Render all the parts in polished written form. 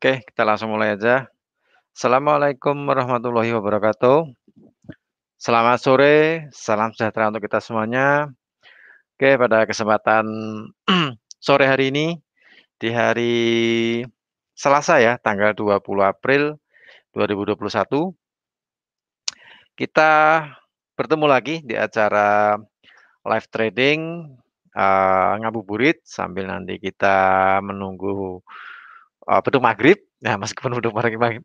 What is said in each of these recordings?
Oke, kita langsung mulai aja. Assalamualaikum warahmatullahi wabarakatuh. Selamat sore, salam sejahtera untuk kita semuanya. Oke, pada kesempatan sore hari ini, di hari Selasa ya, tanggal 20 April 2021, kita bertemu lagi di acara live trading ngabuburit sambil nanti kita menunggu beduk maghrib. Nah, meskipun beduk maghribnya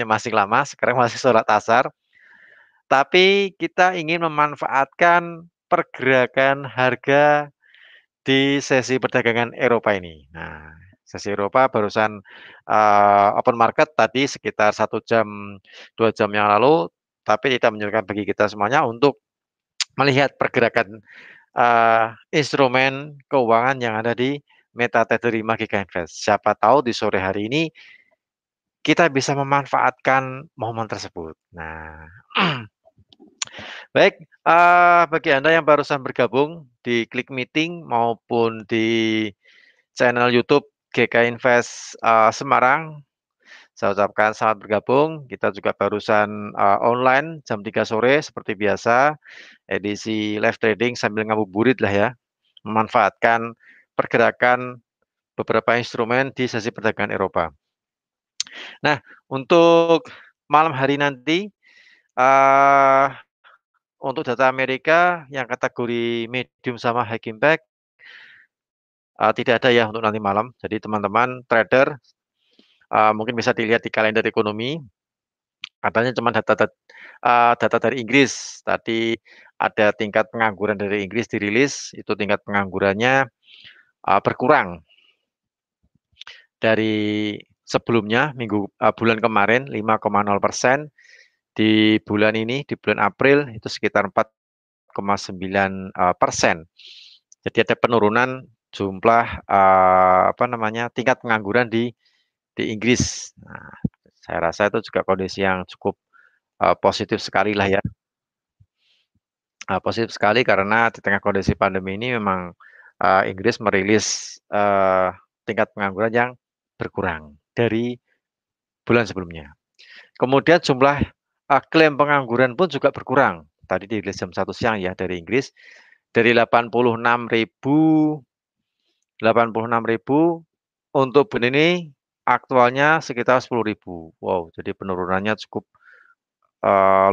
masih lama, sekarang masih sholat asar, tapi kita ingin memanfaatkan pergerakan harga di sesi perdagangan Eropa ini. Nah, sesi Eropa barusan open market tadi sekitar 1 jam, 2 jam yang lalu, tapi tidak menyurutkan bagi kita semuanya untuk melihat pergerakan instrumen keuangan yang ada di MetaTrader 5 GK Invest. Siapa tahu di sore hari ini kita bisa memanfaatkan momen tersebut. Nah, baik, bagi Anda yang barusan bergabung di Klik Meeting maupun di channel YouTube GK Invest Semarang, saya ucapkan selamat bergabung. Kita juga barusan online jam 3 sore seperti biasa, edisi live trading sambil ngabuburit lah ya, memanfaatkan pergerakan beberapa instrumen di sesi perdagangan Eropa. Nah, untuk malam hari nanti, uh, untuk data Amerika yang kategori medium sama high impact, tidak ada ya untuk nanti malam. Jadi teman-teman trader mungkin bisa dilihat di kalender ekonomi, katanya cuma data dari Inggris. Tadi ada tingkat pengangguran dari Inggris dirilis, itu tingkat penganggurannya berkurang dari sebelumnya bulan kemarin 5,0%, di bulan ini di bulan April itu sekitar 4,9%. Jadi ada penurunan jumlah tingkat pengangguran di Inggris. Nah, saya rasa itu juga kondisi yang cukup positif sekali lah ya. Positif sekali karena di tengah kondisi pandemi ini memang Inggris merilis tingkat pengangguran yang berkurang dari bulan sebelumnya. Kemudian jumlah klaim pengangguran pun juga berkurang. Tadi dirilis jam 1 siang ya dari Inggris, dari 86.000 untuk bulan ini aktualnya sekitar 10.000. Wow, jadi penurunannya cukup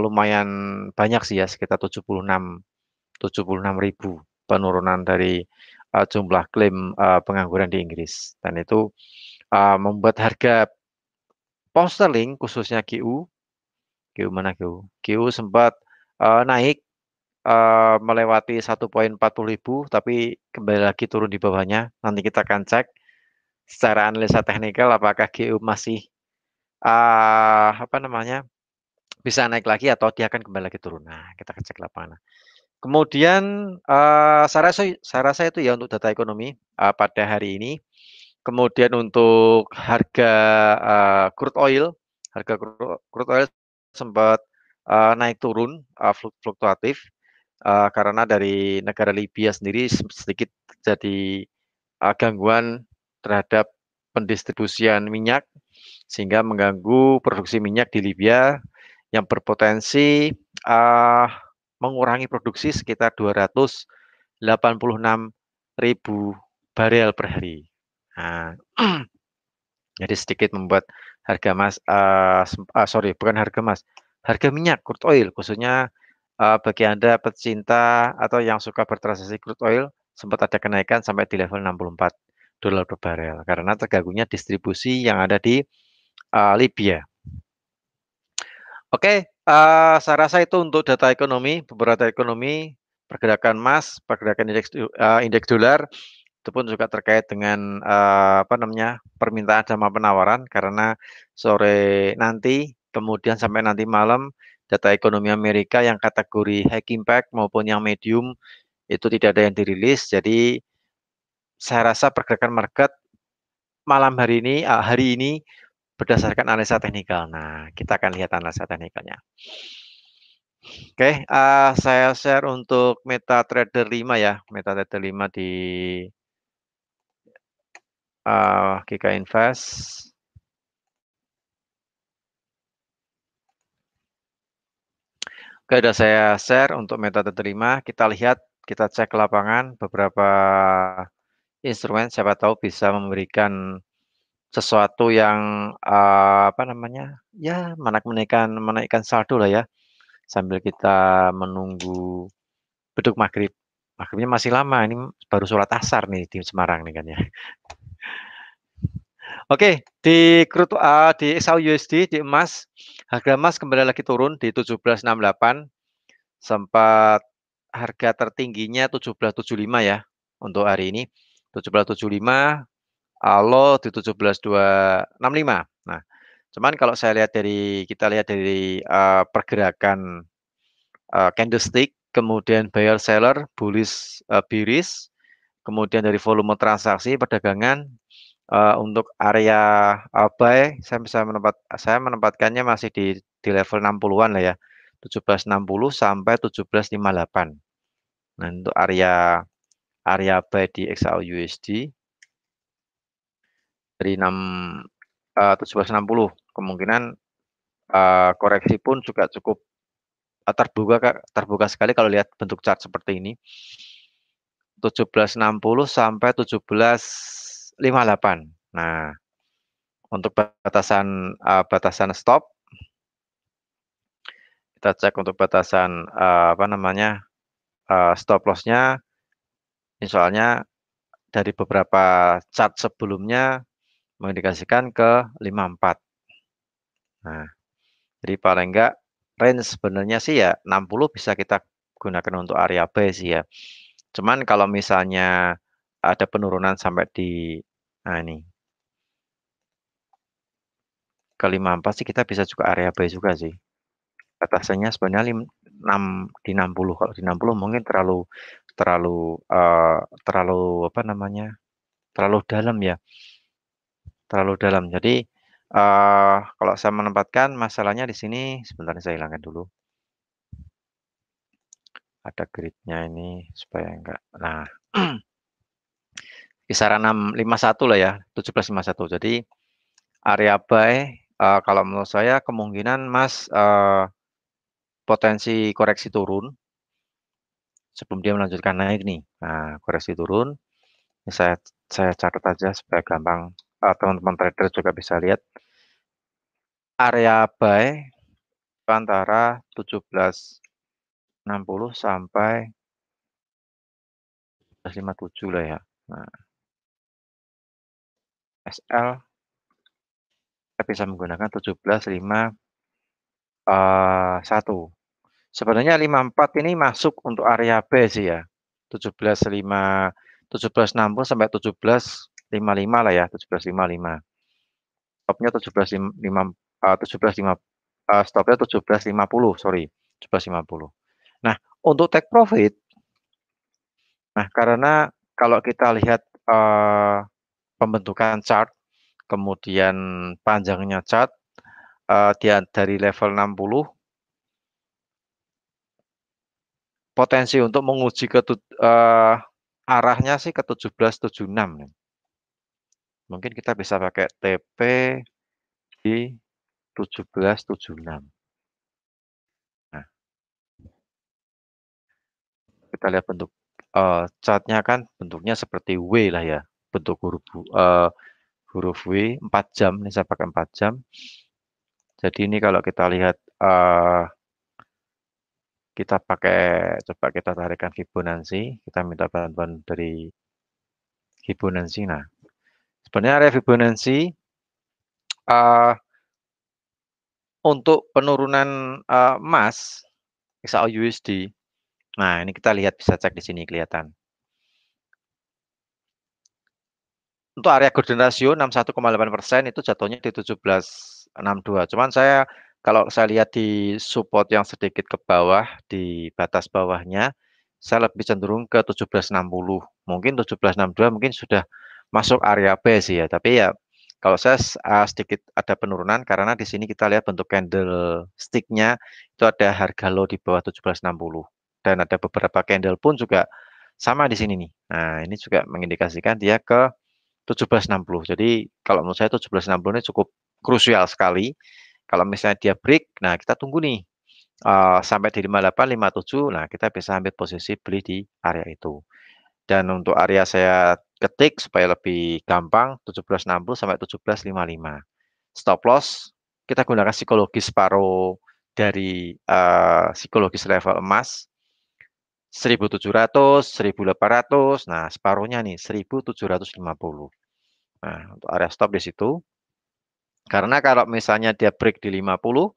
lumayan banyak sih ya, sekitar 76.000 penurunan dari jumlah klaim pengangguran di Inggris. Dan itu membuat harga pound sterling khususnya GU mana GU? GU sempat naik melewati 1,40.000, tapi kembali lagi turun di bawahnya. Nanti kita akan cek secara analisa teknikal apakah GU masih bisa naik lagi atau dia akan kembali lagi turun. Nah, kita akan cek lapangan. Kemudian saya rasa itu ya untuk data ekonomi pada hari ini. Kemudian untuk harga harga crude oil sempat naik turun, fluktuatif, karena dari negara Libya sendiri sedikit terjadi gangguan terhadap pendistribusian minyak, sehingga mengganggu produksi minyak di Libya yang berpotensi mengurangi produksi sekitar 286.000 barel per hari. Nah, jadi sedikit membuat harga harga minyak crude oil khususnya bagi Anda pecinta atau yang suka bertransaksi crude oil sempat ada kenaikan sampai di level $64 per barel karena terganggunya distribusi yang ada di Libya. Oke, saya rasa itu untuk data ekonomi, beberapa data ekonomi, pergerakan emas, pergerakan indeks dolar, itu pun juga terkait dengan permintaan sama penawaran karena sore nanti kemudian sampai nanti malam data ekonomi Amerika yang kategori high impact maupun yang medium itu tidak ada yang dirilis. Jadi saya rasa pergerakan market malam hari ini berdasarkan analisa teknikal. Nah, kita akan lihat analisa teknikalnya. Oke, saya share untuk MetaTrader 5 ya. MetaTrader 5 di GK Invest. Oke, sudah saya share untuk metode terima. Kita lihat, kita cek ke lapangan beberapa instrumen, siapa tahu bisa memberikan sesuatu yang apa namanya, ya menaikkan saldo lah ya, sambil kita menunggu beduk maghrib. Maghribnya masih lama, ini baru sholat asar nih di Semarang nih kan ya. Oke, di XAU USD, di emas, harga emas kembali lagi turun di 1768, sempat harga tertingginya 1775 ya untuk hari ini. 1775, low di 17.265. Nah, cuman kalau kita lihat dari pergerakan candlestick, kemudian buyer seller, bullish bearish, kemudian dari volume transaksi perdagangan, untuk area buy saya menempatkannya masih di level 60-an lah ya. 1760 sampai 1758. Nah, untuk area buy di XAU USD dari 1760, kemungkinan koreksi pun juga cukup terbuka sekali kalau lihat bentuk chart seperti ini. 1760 sampai 1758. Nah, untuk batasan stop, kita cek untuk batasan apa namanya, stop loss-nya, misalnya dari beberapa chart sebelumnya mengindikasikan ke 54. Nah, jadi paling enggak range sebenarnya sih ya 60 bisa kita gunakan untuk area buy sih ya. Cuman kalau misalnya ada penurunan sampai di, nah ini, ke 54 sih kita bisa juga area buy juga sih. Batasannya sebenarnya 60. Kalau di 60 mungkin terlalu terlalu terlalu apa namanya, terlalu dalam ya, terlalu dalam. Jadi kalau saya menempatkan masalahnya di sini, sebentar saya hilangkan dulu. Ada gridnya ini supaya enggak. Nah, kisaran 651 lah ya, 1751. Jadi area buy, kalau menurut saya kemungkinan Mas potensi koreksi turun sebelum dia melanjutkan naik nih. Nah, koreksi turun, ini saya catat aja supaya gampang, teman-teman trader juga bisa lihat. Area buy antara 1760 sampai 1757 lah ya. Nah, SL kita bisa menggunakan 1751. Sebenarnya 54 ini masuk untuk area B sih ya. 1765, 1760 sampai 1755 lah ya, 1755. Stopnya 1755, 1705, stopnya 1750, sorry, 1750. Nah, untuk take profit, nah karena kalau kita lihat pembentukan chart, kemudian panjangnya chart, dari level 60, potensi untuk menguji arahnya sih ke 1776 nih. Mungkin kita bisa pakai TP di 1776. Nah, kita lihat bentuk chartnya kan bentuknya seperti W lah ya, bentuk huruf W 4 jam. Ini saya pakai 4 jam. Jadi ini kalau kita lihat, coba kita tarikan Fibonacci, kita minta bantuan dari Fibonacci. Nah, sebenarnya area Fibonacci untuk penurunan emas XAU USD. Nah, ini kita lihat, bisa cek di sini kelihatan. Untuk area golden ratio 61,8% itu jatuhnya di 1762. Cuman kalau saya lihat di support yang sedikit ke bawah, di batas bawahnya, saya lebih cenderung ke 1760. Mungkin 1762 mungkin sudah masuk area B sih ya. Tapi ya kalau saya sedikit ada penurunan karena di sini kita lihat bentuk candle stick-nya itu ada harga low di bawah 1760. Dan ada beberapa candle pun juga sama di sini nih. Nah, ini juga mengindikasikan dia ke 1760. Jadi kalau menurut saya 1760 ini cukup krusial sekali. Kalau misalnya dia break, nah kita tunggu nih sampai di 58, 57. Nah, kita bisa ambil posisi beli di area itu. Dan untuk area saya ketik supaya lebih gampang 1760 sampai 1755. Stop loss kita gunakan psikologis separuh dari psikologis level emas 1700, 1800. Nah, separuhnya nih 1750. Nah, untuk area stop di situ. Karena kalau misalnya dia break di 50,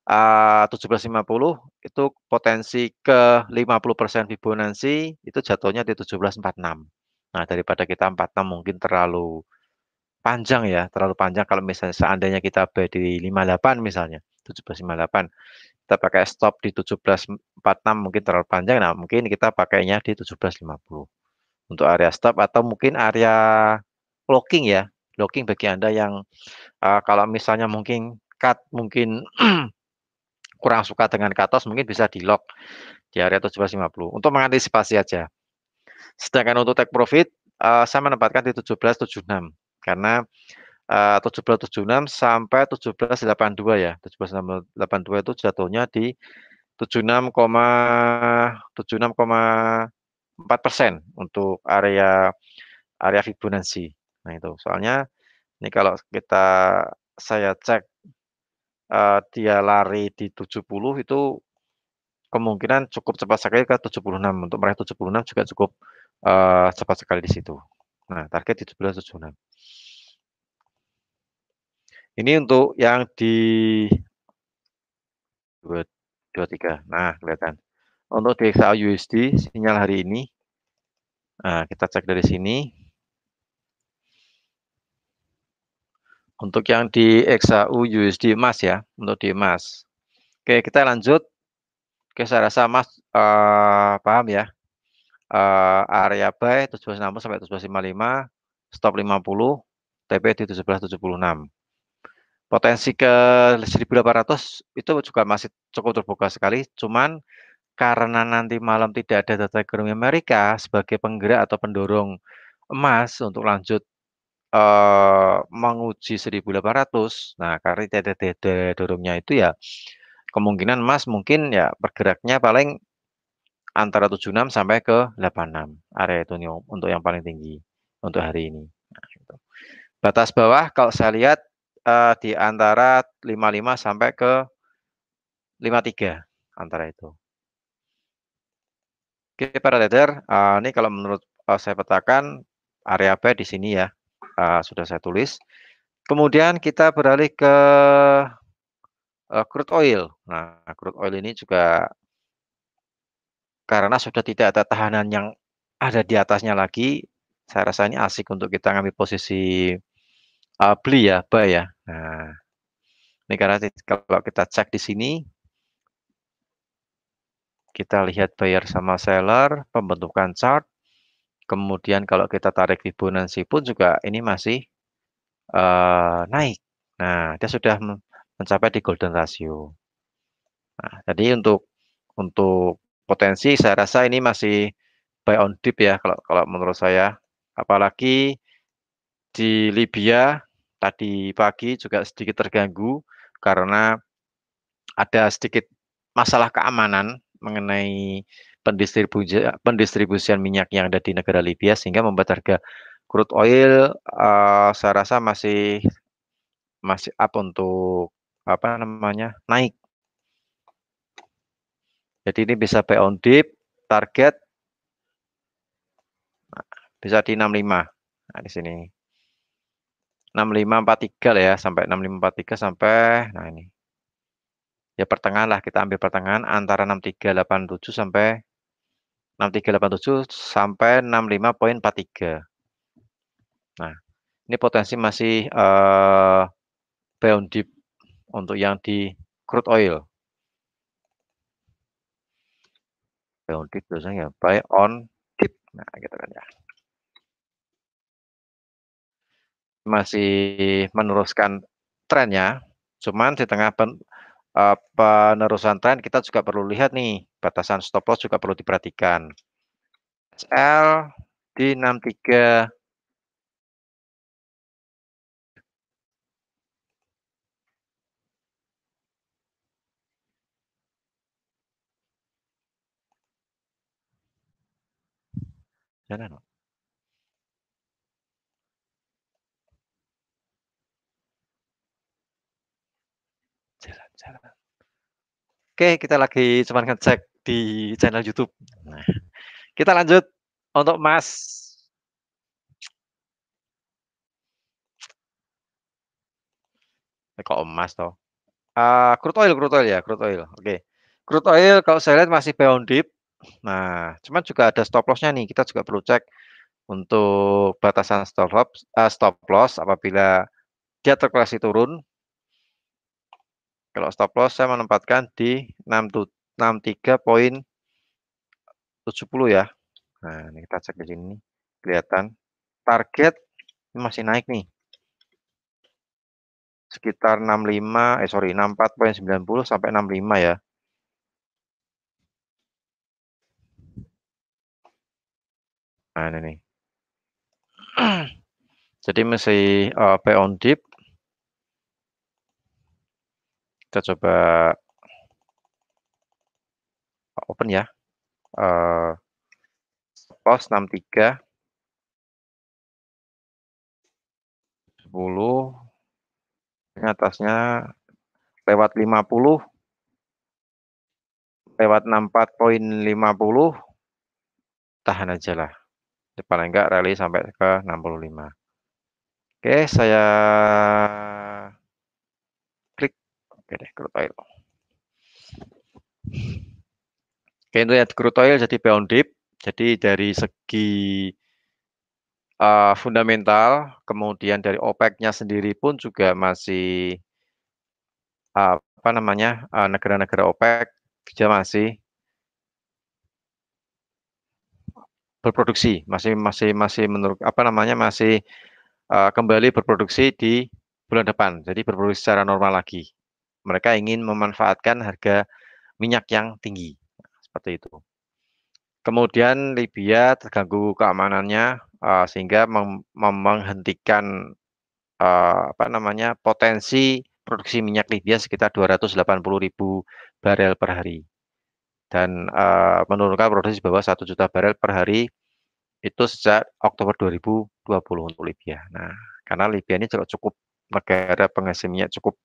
1750 itu potensi ke 50% Fibonacci itu jatuhnya di 1746. Nah, daripada kita 46 mungkin terlalu panjang ya, terlalu panjang kalau misalnya seandainya kita buy di 58 misalnya, 1758. Kita pakai stop di 1746 mungkin terlalu panjang. Nah, mungkin kita pakainya di 1750 untuk area stop atau mungkin area locking ya. Locking bagi Anda yang kalau misalnya mungkin cut mungkin kurang suka dengan cut loss mungkin bisa di lock di area 1750 untuk mengantisipasi aja. Sedangkan untuk take profit saya menempatkan di 1776 karena 1776 sampai 1782 ya. 1782 itu jatuhnya di 76,4% untuk area area Fibonacci. Nah itu soalnya ini kalau saya cek dia lari di 70 itu kemungkinan cukup cepat sekali ke 76. Untuk meraih 76 juga cukup cepat sekali di situ. Nah, target di 1776. Ini untuk yang di 23. Nah, kelihatan. Untuk di XAU USD sinyal hari ini, nah kita cek dari sini. Untuk yang di XAU USD emas ya, untuk di emas. Oke, kita lanjut. Oke, saya rasa Mas paham ya. Area buy 1760 sampai 1755, stop 50, TP di 1776. Potensi ke 1800 itu juga masih cukup terbuka sekali, cuman karena nanti malam tidak ada data ekonomi Amerika sebagai penggerak atau pendorong emas untuk lanjut menguji 1800. Nah, karena tidak ada data dorongnya itu ya kemungkinan emas mungkin ya bergeraknya paling antara 76 sampai ke 86 area itu nih untuk yang paling tinggi untuk hari ini. Nah, gitu. Batas bawah kalau saya lihat di antara 55 sampai ke 53 antara itu. Oke, para trader, ini kalau menurut saya petakan area buy di sini ya, sudah saya tulis. Kemudian kita beralih ke crude oil. Nah, crude oil ini juga karena sudah tidak ada tahanan yang ada di atasnya lagi, saya rasa ini asik untuk kita ngambil posisi beli ya, buy ya. Nah, ini karena kalau kita cek di sini, kita lihat buyer sama seller, pembentukan chart, kemudian kalau kita tarik Fibonacci pun juga ini masih naik. Nah, dia sudah mencapai di golden ratio. Nah, jadi untuk potensi saya rasa ini masih buy on dip ya kalau kalau menurut saya. Apalagi di Libya tadi pagi juga sedikit terganggu karena ada sedikit masalah keamanan mengenai pendistribusian minyak yang ada di negara Libya sehingga membuat harga crude oil saya rasa masih masih up untuk apa namanya naik. Jadi ini bisa buy on dip, target bisa di 65. Nah, di sini 6543 lah ya sampai 6543 sampai nah ini. Ya pertengahan lah kita ambil pertengahan antara 6387 sampai 6387 sampai 65,43. Nah, ini potensi masih buy on dip untuk yang di crude oil. Buy on dip biasanya buy on dip. Nah, gitu kan ya. Masih meneruskan trennya, cuman di tengah penerusan tren kita juga perlu lihat nih, batasan stop loss juga perlu diperhatikan. SL di 63 Jalan, jalan. Oke, kita lagi cuman ngecek di channel YouTube. Nah, kita lanjut untuk Mas. Kok emas toh? Crude oil ya, crude oil. Oke. Crude oil kalau saya lihat masih buy on dip. Nah, cuman juga ada stop loss-nya nih. Kita juga perlu cek untuk batasan stop loss apabila dia terkoreksi turun. Kalau stop loss saya menempatkan di 63,70 ya. Nah, ini kita cek di sini kelihatan. Target masih naik nih sekitar 64,90 sampai 65 ya. Nah, ini nih. Jadi masih buy on dip. Kita coba open ya. Uh, Loss 63 10, ini atasnya lewat 50, lewat 64,50, tahan aja lah. Paling enggak rally sampai ke 65. Oke, saya klik. Oke deh, crude oil. Oke, itu ya crude oil jadi buy on dip. Jadi dari segi fundamental, kemudian dari OPEC-nya sendiri pun juga masih apa namanya negara-negara OPEC juga masih berproduksi, masih menurut apa namanya masih kembali berproduksi di bulan depan. Jadi berproduksi secara normal lagi. Mereka ingin memanfaatkan harga minyak yang tinggi, seperti itu. Kemudian Libya terganggu keamanannya sehingga menghentikan apa namanya potensi produksi minyak Libya sekitar 280.000 barel per hari dan menurunkan produksi di bawah 1 juta barel per hari itu sejak Oktober 2020 untuk Libya. Nah, karena Libya ini juga cukup negara penghasil minyak cukup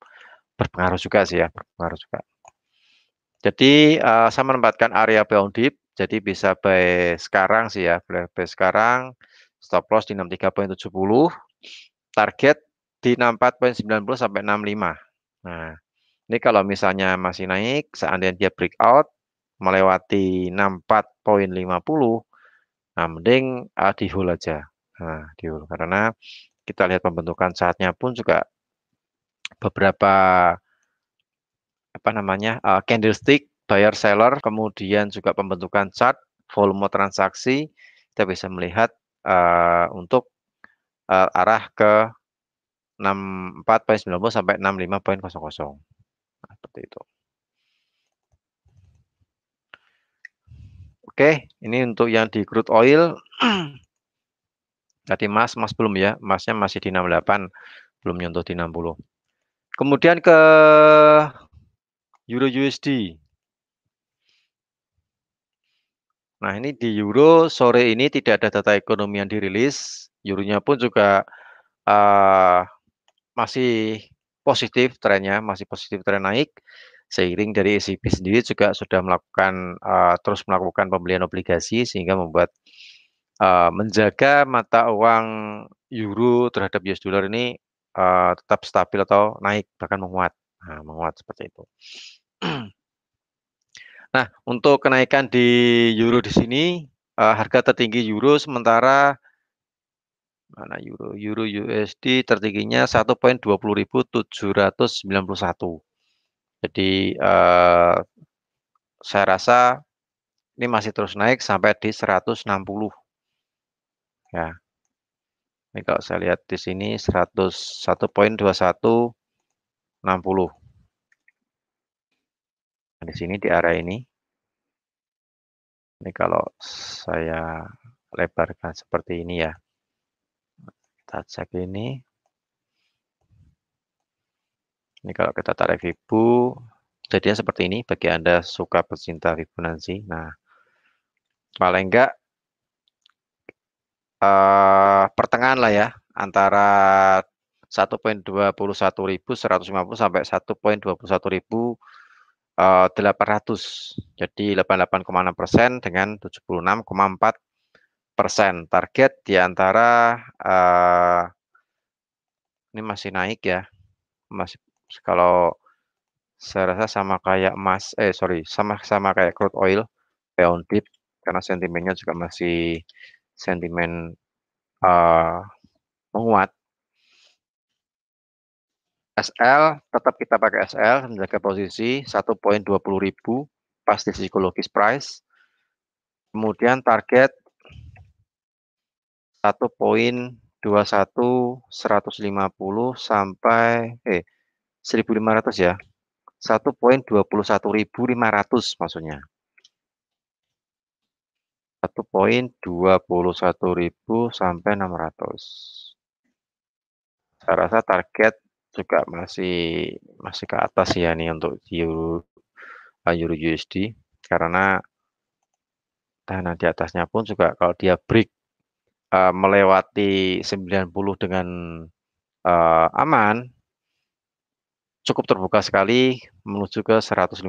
berpengaruh juga sih ya, berpengaruh juga. Jadi saya menempatkan area buy on dip, jadi bisa buy sekarang sih ya, buy sekarang, stop loss di 63,70, target di 64,90 sampai 65. Nah, ini kalau misalnya masih naik, seandainya dia breakout melewati 64,50, nah mending di hold aja. Nah, di hold karena kita lihat pembentukan chartnya pun juga beberapa apa namanya candlestick buyer seller, kemudian juga pembentukan chart, volume transaksi, kita bisa melihat untuk arah ke 64,90 sampai 65,00. Nah, seperti itu. Oke, ini untuk yang di crude oil. Tadi Mas belum ya, Masnya masih di 68, belum nyentuh di 60. Kemudian ke Euro USD. Nah, ini di Euro sore ini tidak ada data ekonomi yang dirilis. Euronya pun juga uh, masih positif trennya, masih positif tren naik. Seiring dari ECB sendiri juga sudah melakukan terus melakukan pembelian obligasi sehingga membuat menjaga mata uang euro terhadap US dollar ini tetap stabil atau naik bahkan menguat. Nah, menguat seperti itu. Nah, untuk kenaikan di euro di sini harga tertinggi euro sementara mana euro euro USD tertingginya 1,20.791. Jadi saya rasa ini masih terus naik sampai di 160 ya. Ini kalau saya lihat di sini 101,2160. Nah, di sini di area ini. Ini kalau saya lebarkan seperti ini ya. Kita cek ini. Ini kalau kita tarik Fibo, jadinya seperti ini bagi Anda suka pecinta Fibonacci. Nah, paling enggak pertengahan lah ya, antara 1.21150 sampai 1.21800. Jadi 88,6% dengan 76,4%. Target di antara ini masih naik ya, masih kalau saya rasa sama kayak emas, sorry, sama kayak crude oil, pound dip, karena sentimennya juga masih sentimen menguat. SL tetap kita pakai SL menjaga posisi 1.20.000 pas di psikologis price. Kemudian target 1.21.150 sampai 1.500 ya. 1.21.500 maksudnya. 1.21.000 sampai 600. Saya rasa target juga masih ke atas ya nih untuk Euro USD, karena dana di atasnya pun juga kalau dia break melewati 90 dengan aman, cukup terbuka sekali menuju ke 150.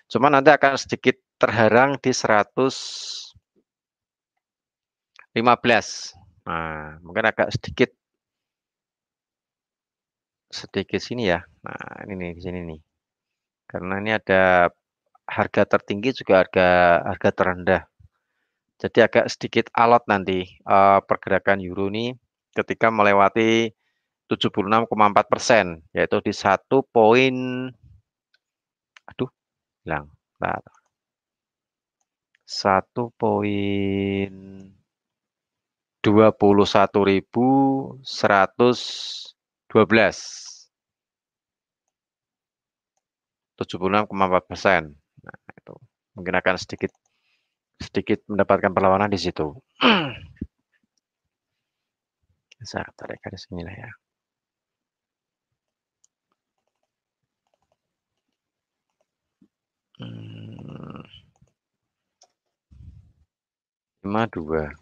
Cuma nanti akan sedikit terharang di 115. Nah, mungkin agak sedikit sini ya. Nah, ini nih di sini nih. Karena ini ada harga tertinggi juga harga terendah. Jadi agak sedikit alot nanti pergerakan euro ini ketika melewati 76,4%, yaitu di 1.21.112, 76,4%. Nah, itu mungkin akan sedikit mendapatkan perlawanan di situ. Saya tarik garis inilah ya. Hmm, 52.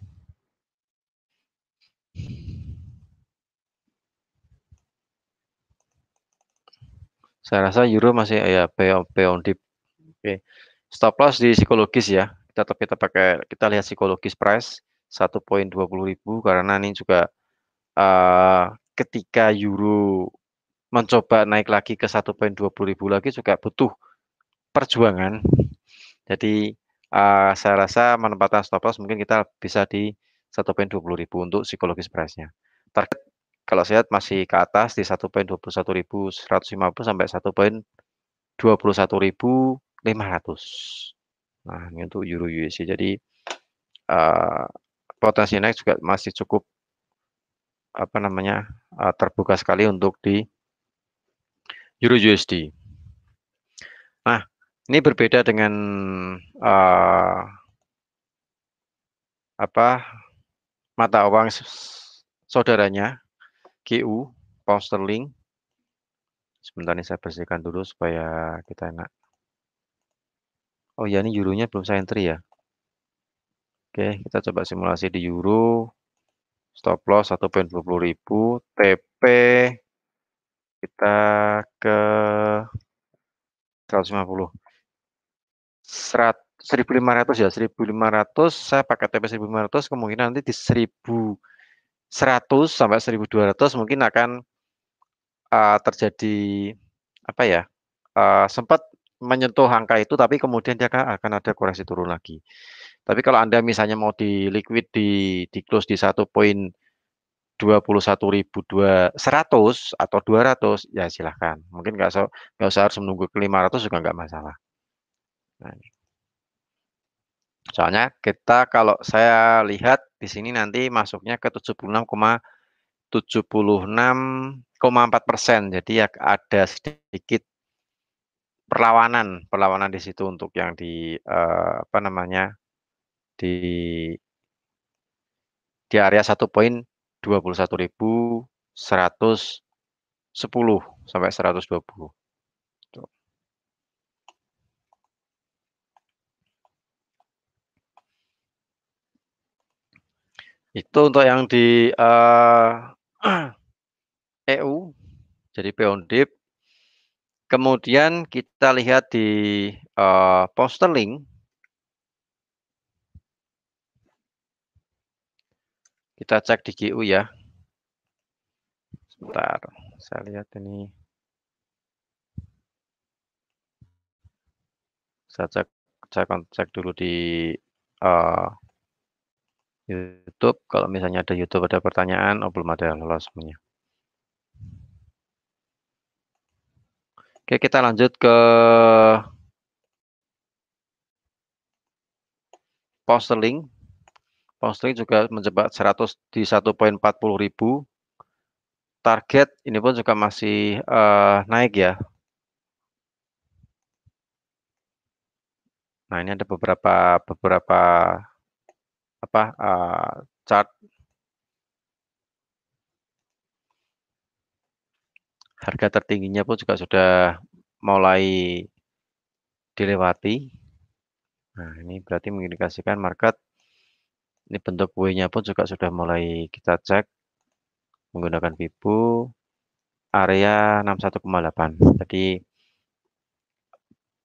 Saya rasa euro masih ya on dip. Oke. Stop loss di psikologis ya. Kita lihat psikologis price 1.20.000 karena ini juga ketika euro mencoba naik lagi ke 1.20.000 lagi juga butuh perjuangan. Jadi saya rasa menempatkan stop loss mungkin kita bisa di 1.20.000 untuk psikologis price-nya. Target kalau saya lihat masih ke atas di 1.21.150 sampai 1.21.500. Nah, ini untuk euro USD. Jadi potensi naik juga masih cukup terbuka sekali untuk di euro USD. Nah, ini berbeda dengan mata uang saudaranya GU, pound sterling. Sebentar nih saya bersihkan dulu supaya kita enak. Oh ya, ini euronya belum saya entry ya. Oke, kita coba simulasi di euro. Stop loss 1.20.000, TP kita ke 150. 1.500 ya, 1.500 saya pakai TP 1.500, kemungkinan nanti di 1.100 sampai 1.200 mungkin akan terjadi sempat menyentuh angka itu, tapi kemudian dia akan ada koreksi turun lagi. Tapi kalau Anda misalnya mau di liquid di close di 1.21.100 atau 200 ya silahkan. Mungkin nggak usah harus menunggu ke 500 juga nggak masalah. Nah, soalnya kita kalau saya lihat di sini nanti masuknya ke 76,4%. Jadi ya ada sedikit perlawanan di situ untuk yang di di area 1.21.110 sampai 120. Tuh. Itu untuk yang di, EU, jadi Pondip. Kemudian kita lihat di, Posterlink, kita cek di GU ya. Sebentar, saya lihat ini. Saya cek dulu di, eee, YouTube. Kalau misalnya ada YouTube ada pertanyaan, oh belum ada, lolos semuanya. Oke, kita lanjut ke Posterlink. Posterlink juga mencoba 100 di 1.40.000. Target ini pun juga masih, naik ya. Nah, ini ada beberapa beberapa apa, chart harga tertingginya pun juga sudah mulai dilewati. Nah, ini berarti mengindikasikan market ini bentuk W-nya pun juga sudah mulai kita cek menggunakan Fibo area 61,8. Jadi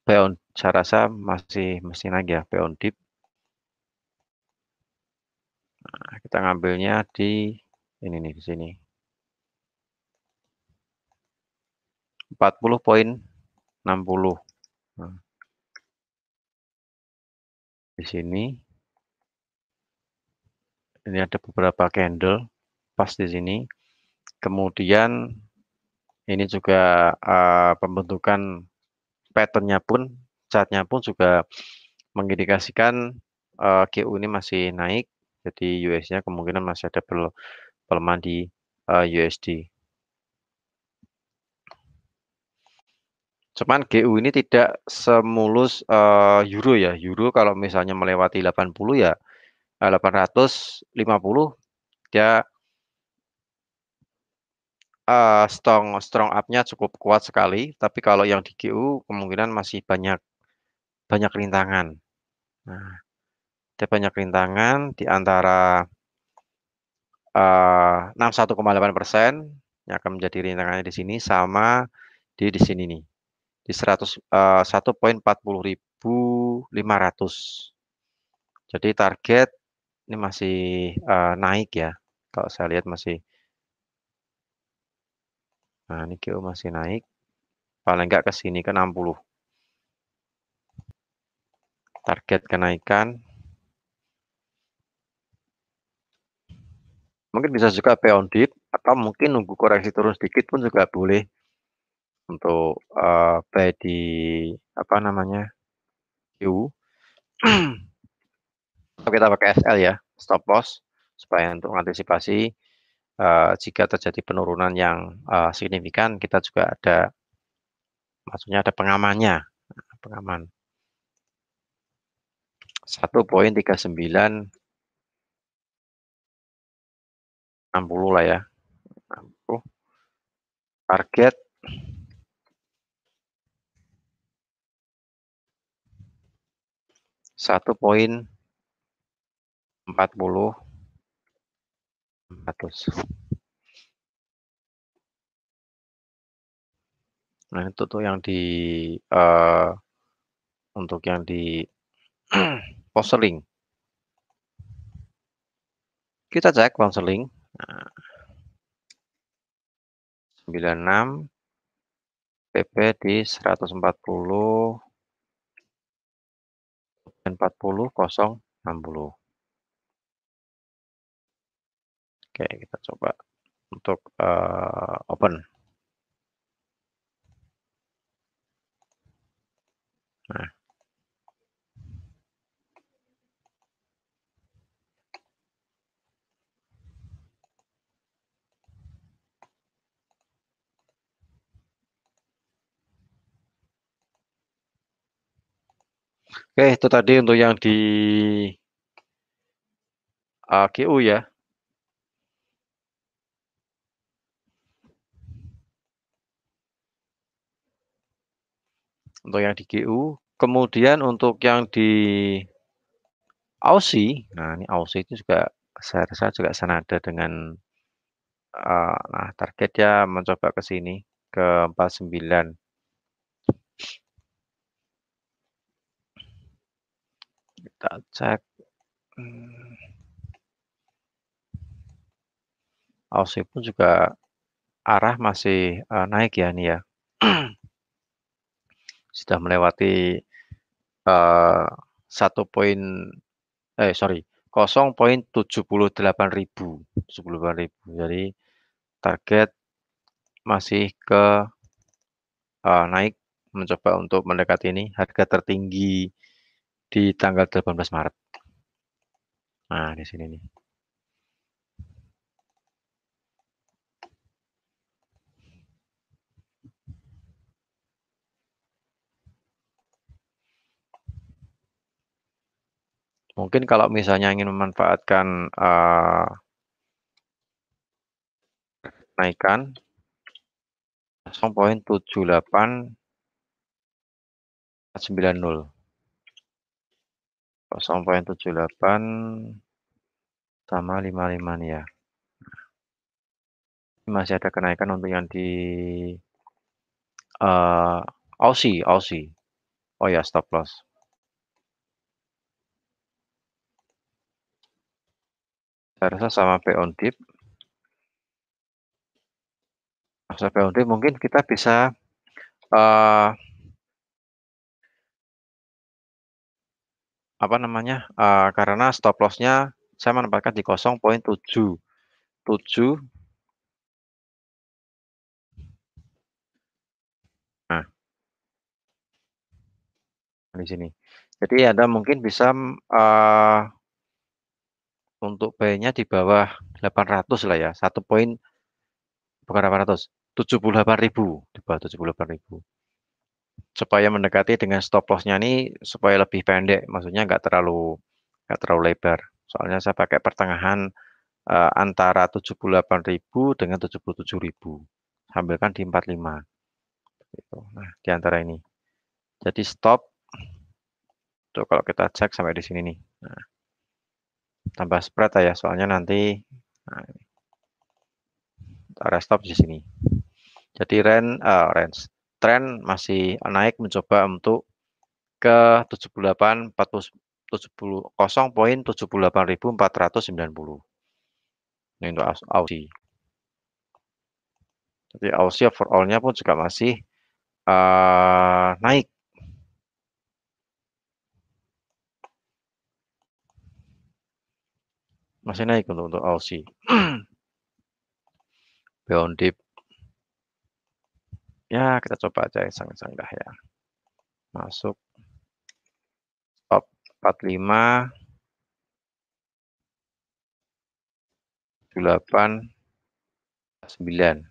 peon saya rasa masih naik ya peon dip. Nah, kita ngambilnya di ini nih di sini. 40,60. Nah, di sini ini ada beberapa candle pas di sini. Kemudian ini juga, pembentukan pattern-nya pun, chart-nya pun juga mengindikasikan, GU ini masih naik, jadi US-nya kemungkinan masih ada pelemahan di, USD. Cuman GU ini tidak semulus, euro ya, euro kalau misalnya melewati 80 ya, 850 dia, strong strong up-nya cukup kuat sekali, tapi kalau yang di GU kemungkinan masih banyak banyak rintangan. Nah, ada banyak rintangan di antara, 61,8% yang akan menjadi rintangannya di sini sama di sini nih, di 1.40.500. Jadi target ini masih, naik ya, kalau saya lihat masih nah ini GU masih naik, paling enggak ke sini ke 60. Target kenaikan mungkin bisa juga pound dip atau mungkin nunggu koreksi turun sedikit pun juga boleh untuk, buy di apa namanya, GU. Atau kita pakai SL ya, stop loss, supaya untuk mengantisipasi, jika terjadi penurunan yang, signifikan kita juga ada maksudnya ada pengamannya, pengaman. 1.3960 lah ya, 60. Target 1.40.400. Nah, itu tuh yang di, eee, untuk yang di Posterlink. Kita cek Posterlink, nah 96, PP di 140 dan 40.060. Oke, kita coba untuk, open. Nah, oke itu tadi untuk yang di, GU ya. Untuk yang di GU, kemudian untuk yang di Aussie, nah ini Aussie itu juga Saya rasa juga senada dengan nah target ya mencoba ke sini, ke 49. Kita cek, Aussie pun juga arah masih, naik ya nih ya. Sudah melewati, eee, 1 sorry, 0,78.000. Jadi target masih ke, naik, mencoba untuk mendekati ini, harga tertinggi di tanggal 18 Maret. Nah, di sini nih. Mungkin kalau misalnya ingin memanfaatkan, kenaikan 0,78490. 0,78 sama 55 nih ya. Masih ada kenaikan untuk yang di, Aussie Aussie. Oh ya, stop loss. Saya rasa sama buy on dip. Sama buy on dip mungkin kita bisa, eee, apa namanya, karena stop loss-nya saya menempatkan di 0,77. Nah, di sini. Jadi Anda mungkin bisa, untuk buy-nya di bawah 800 lah ya, 1 poin, bukan 800, 78.000, di bawah 78.000. Supaya mendekati dengan stop loss-nya ini supaya lebih pendek, maksudnya nggak terlalu lebar. Soalnya saya pakai pertengahan, antara 78.000 dengan 77.000. Ambilkan di 45 gitu. Nah, di antara ini. Jadi stop tuh kalau kita cek sampai di sini nih. Nah, tambah spread ya, soalnya nanti nah, area stop di sini. Jadi range tren masih naik mencoba untuk ke 0,78.490. Ini untuk Aussie. Jadi Aussie overall-nya pun juga masih, naik. Masih naik untuk Aussie. Beyond dip. Ya, kita coba aja iseng-iseng dah ya. Masuk stop 45, 8, 9.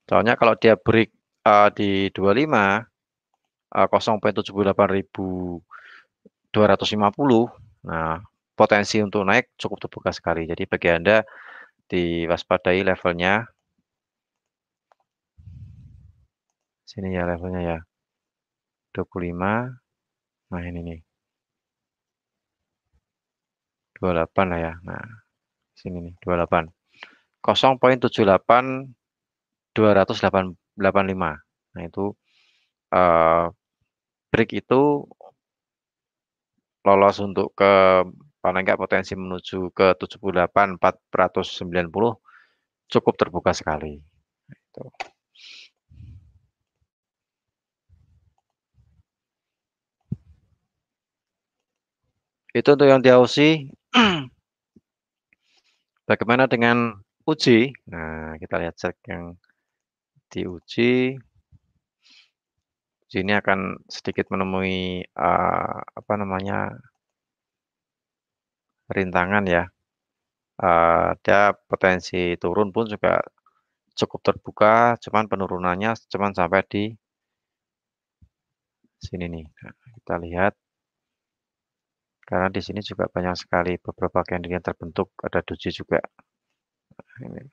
Soalnya kalau dia break, di 25, 0,78.250, nah potensi untuk naik cukup terbuka sekali. Jadi bagi Anda diwaspadai levelnya. Sini ya levelnya ya. 25. Nah, ini nih. 28 lah ya. Nah, sini nih 28. 0,78.285. Nah, itu break itu lolos untuk ke paling enggak potensi menuju ke 78.490 cukup terbuka sekali. Itu. Itu untuk yang di Aussie. Bagaimana dengan uji? Nah, kita lihat cek yang diuji. Uji ini akan sedikit menemui apa namanya rintangan ya. Dia potensi turun pun juga cukup terbuka, cuman penurunannya cuman sampai di sini nih. Nah, kita lihat karena di sini juga banyak sekali beberapa candle yang terbentuk, ada doji juga. Ini.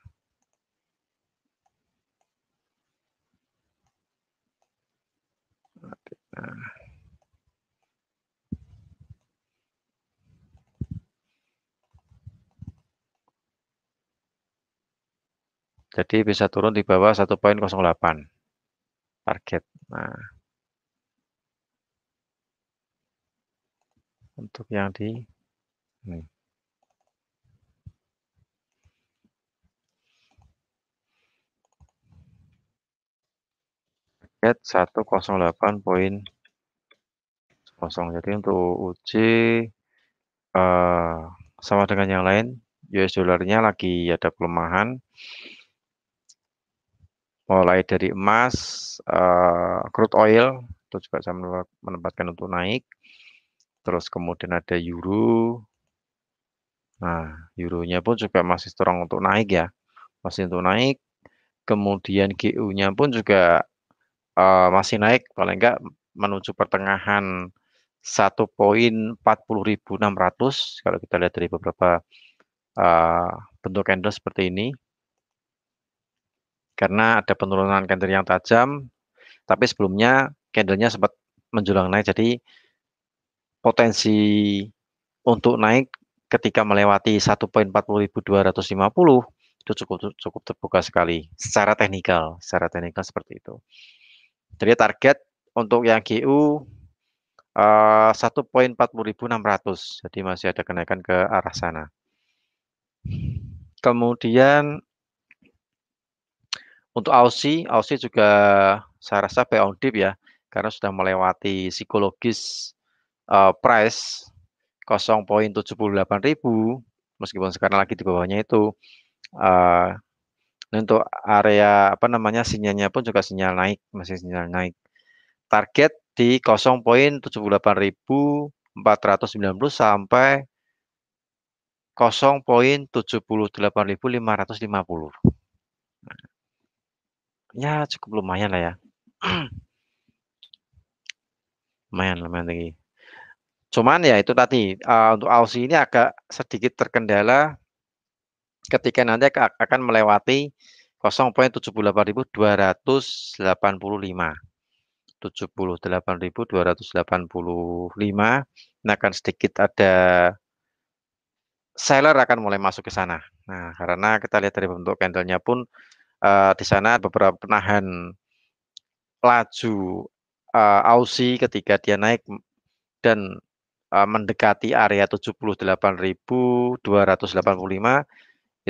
Nah, Jadi bisa turun di bawah 1,08 target. Nah, untuk yang di hmm, target 108,0. Jadi untuk UJ eh, sama dengan yang lain, US dollarnya lagi ada pelemahan, mulai dari emas, crude oil itu juga saya menempatkan untuk naik. Terus kemudian ada euro. Nah, euronya pun juga masih strong untuk naik ya, masih untuk naik. Kemudian GU-nya pun juga masih naik, paling enggak menuju pertengahan 1,40600 kalau kita lihat dari beberapa eh, bentuk candle seperti ini. Karena ada penurunan candle yang tajam, tapi sebelumnya candlenya sempat menjulang naik, jadi potensi untuk naik ketika melewati 1,40250 itu cukup cukup terbuka sekali secara teknikal seperti itu. Jadi target untuk yang GU 1,40600, jadi masih ada kenaikan ke arah sana. Kemudian untuk Aussie juga saya rasa buy on dip ya, karena sudah melewati psikologis price 0,78000, meskipun sekarang lagi di bawahnya itu. Eh, untuk area apa namanya sinyalnya pun juga sinyal naik, masih sinyal naik. Target di 0,78490 sampai 0,78550. Ya cukup lumayan lah ya. Lumayan, lumayan tinggi. Cuman ya itu tadi untuk Aussie ini agak sedikit terkendala ketika nanti akan melewati 0,78285. 78.285. Nah, akan sedikit ada seller akan mulai masuk ke sana. Nah, karena kita lihat dari bentuk candlenya pun di sana beberapa penahan laju Aussie ketika dia naik dan mendekati area 78.285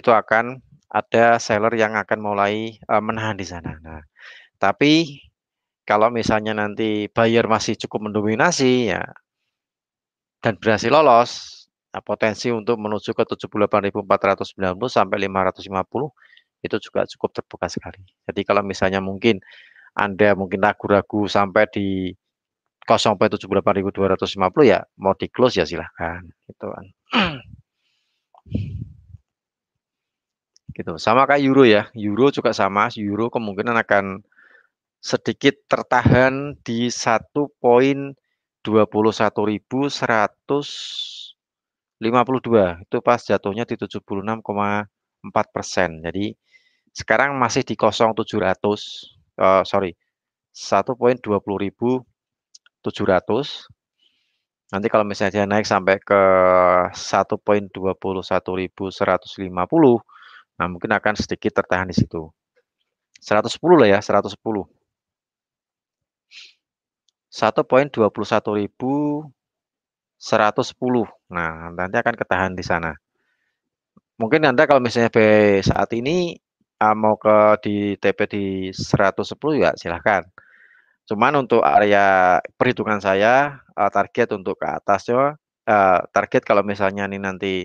itu akan ada seller yang akan mulai menahan di sana. Nah, tapi kalau misalnya nanti buyer masih cukup mendominasi ya dan berhasil lolos, nah, potensi untuk menuju ke 78.490 sampai 550 itu juga cukup terbuka sekali. Jadi kalau misalnya mungkin Anda mungkin ragu-ragu sampai di 0,78250 ya mau di close ya silahkan gitu kan. Gitu. Sama kayak euro ya. Euro juga sama, euro kemungkinan akan sedikit tertahan di 1,21152. Itu pas jatuhnya di 76,4%. Jadi sekarang masih di 0,700, sorry, 1,20.700. Nanti kalau misalnya dia naik sampai ke 1,21.150, nah mungkin akan sedikit tertahan di situ. 110 lah ya, 110. 1,21.110. Nah, nanti akan ketahan di sana. Mungkin Anda kalau misalnya saat ini mau ke di TP di 110 ya silahkan. Cuman untuk area perhitungan saya target untuk ke atasnya target kalau misalnya ini nanti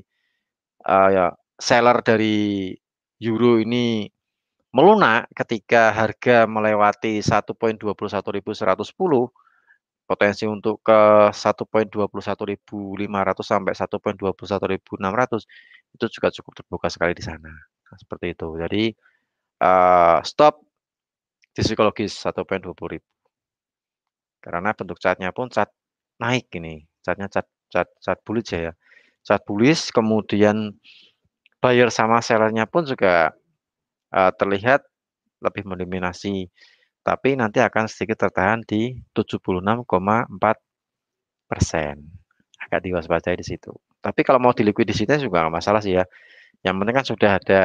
ya seller dari euro ini melunak ketika harga melewati 1,21.110, potensi untuk ke 1,21.500 sampai 1,21.600 itu juga cukup terbuka sekali di sana. Nah, seperti itu. Jadi stop di psikologis 1,20.000. Karena bentuk chartnya pun chart naik ini. Chartnya chart bullish ya. Chart bullish kemudian buyer sama sellernya pun juga terlihat lebih mendominasi. Tapi nanti akan sedikit tertahan di 76,4%. Agak diwaspadai di situ. Tapi kalau mau dilikuidasinya juga nggak masalah sih ya. Yang penting kan sudah ada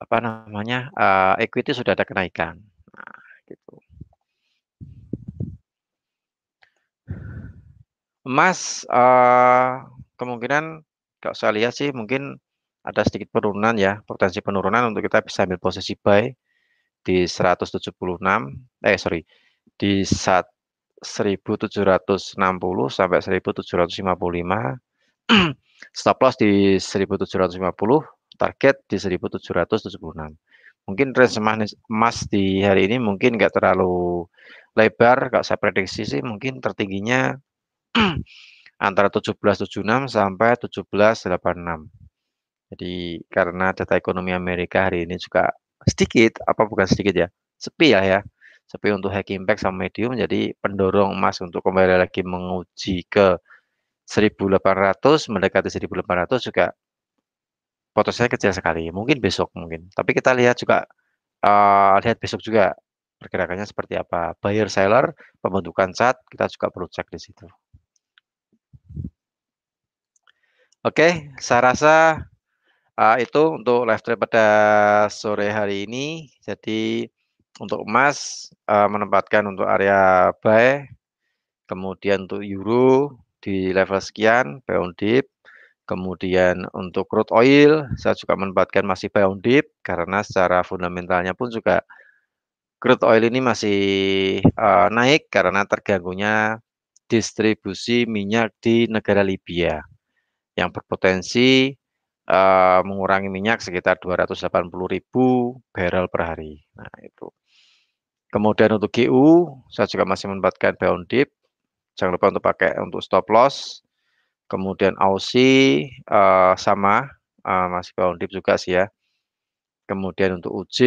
apa namanya, equity sudah ada kenaikan. Nah, gitu. Emas, kemungkinan kalau saya lihat sih mungkin ada sedikit penurunan ya, potensi penurunan untuk kita bisa ambil posisi buy di 176, sorry, di 1760 sampai 1755. Stop loss di 1750, target di 1776. Mungkin range emas di hari ini mungkin nggak terlalu lebar, kalau saya prediksi sih mungkin tertingginya antara 1776 sampai 1786. Jadi karena data ekonomi Amerika hari ini juga sedikit, apa bukan sedikit ya, sepi ya, sepi untuk high impact sama medium, jadi pendorong emas untuk kembali lagi menguji ke 1800, mendekati 1800 juga potensinya kecil sekali. Mungkin besok mungkin. Tapi kita lihat juga, lihat besok juga pergerakannya seperti apa. Buyer seller, pembentukan chart, kita juga perlu cek di situ. Oke, saya rasa itu untuk live trade pada sore hari ini. Jadi untuk emas menempatkan untuk area buy, kemudian untuk euro di level sekian, buy on dip. Kemudian untuk crude oil, saya juga menempatkan masih buy on dip karena secara fundamentalnya pun juga crude oil ini masih naik karena terganggunya distribusi minyak di negara Libya yang berpotensi mengurangi minyak sekitar 280.000 barrel per hari. Nah, itu. Kemudian untuk GU, saya juga masih menempatkan buy on dip. Jangan lupa untuk pakai untuk stop loss. Kemudian Aussie sama masih buy on dip juga sih ya. Kemudian untuk UJ,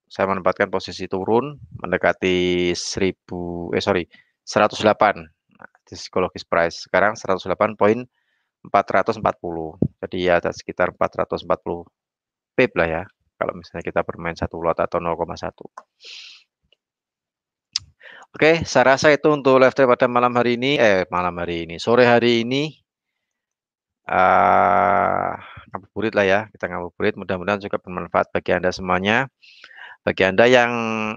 saya menempatkan posisi turun mendekati 108. Nah, di psikologis price. Sekarang 108.440. Jadi ya ada sekitar 440 pip lah ya. Kalau misalnya kita bermain satu lot atau 0,1. Oke, saya rasa itu untuk live trade pada sore hari ini. Ngabuburit lah ya, kita ngabuburit. Mudah-mudahan juga bermanfaat bagi Anda semuanya. Bagi Anda yang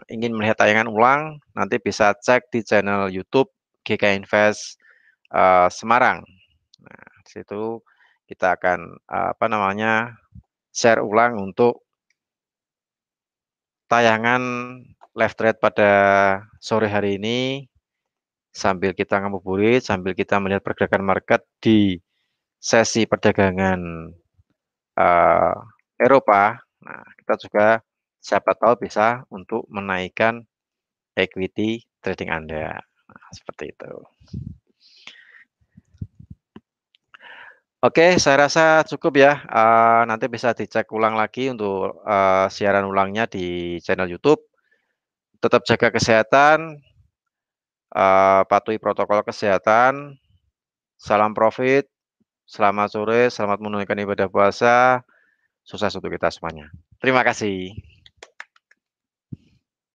ingin melihat tayangan ulang, nanti bisa cek di channel YouTube GK Invest Semarang. Nah, di situ kita akan share ulang untuk tayangan live trade pada sore hari ini sambil kita ngabuburit, sambil kita melihat pergerakan market di sesi perdagangan uh, Eropa. Nah, kita juga siapa tahu bisa untuk menaikkan equity trading Anda. Nah, seperti itu. Oke, saya rasa cukup ya. Nanti bisa dicek ulang lagi untuk siaran ulangnya di channel YouTube. Tetap jaga kesehatan, patuhi protokol kesehatan. Salam profit, selamat sore, selamat menunaikan ibadah puasa. Sukses untuk kita semuanya. Terima kasih.